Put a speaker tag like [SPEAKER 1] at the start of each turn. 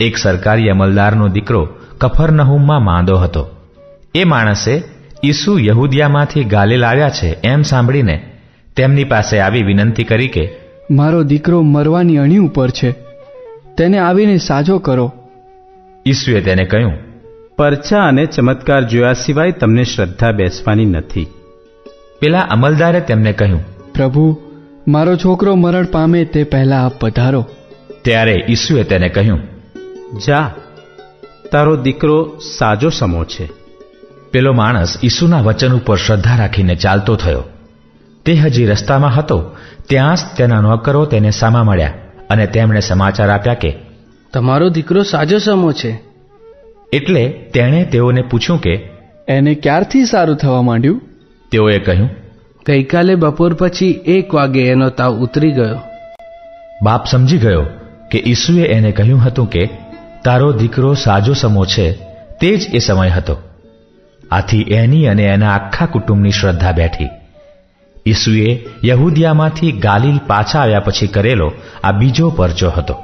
[SPEAKER 1] એક સરકારી અમલદારનો દીકરો કફરનહૂમમાં માંદો હતો. એ માણસે ઈસુ યહૂદિયામાંથી ગાલિલ આવ્યા છે એમ સાંભળીને તેમની પાસે આવી વિનંતી કરી કે,
[SPEAKER 2] મારો દીકરો મરવાની અણી ઉપર છે, તેને આવીને સાજો કરો.
[SPEAKER 1] ઈસુએ તેને કહ્યું,
[SPEAKER 3] પરચા અને ચમત્કાર જોયા સિવાય તમને શ્રદ્ધા બેસવાની નથી.
[SPEAKER 1] પેલા અમલદારે તેમને કહ્યું,
[SPEAKER 2] પ્રભુ, મારો છોકરો મરણ પામે તે પહેલા આપ પધારો.
[SPEAKER 1] ત્યારે ઈસુએ તેને કહ્યું,
[SPEAKER 3] જા, તારો દીકરો સાજો સમો છે.
[SPEAKER 1] પેલો માણસ ઈસુના વચન ઉપર શ્રદ્ધા રાખીને ચાલતો થયો. તે હજી રસ્તામાં હતો ત્યાં જ તેના નોકરો તેને સામા મળ્યા અને તેમણે સમાચાર આપ્યા કે
[SPEAKER 4] તમારો દીકરો સાજો સમો છે.
[SPEAKER 1] એટલે તેણે તેઓને પૂછ્યું કે
[SPEAKER 2] એને ક્યારથી સારું થવા માંડ્યું?
[SPEAKER 1] તેઓએ કહ્યું,
[SPEAKER 4] ગઈકાલે બપોર પછી 1 વાગે એનો તાવ ઉતરી ગયો.
[SPEAKER 1] બાપ સમજી ગયો કે ઈસુએ એને કહ્યું હતું કે તારો દીકરો સાજો સમો છે. તે જ એ સમય હતો. આથી એની અને એના આખા કુટુંબની શ્રદ્ધા બેઠી. ઈસુએ યહૂદિયામાંથી ગાલિલ પાછા આવ્યા પછી કરેલો આ બીજો પરચો હતો.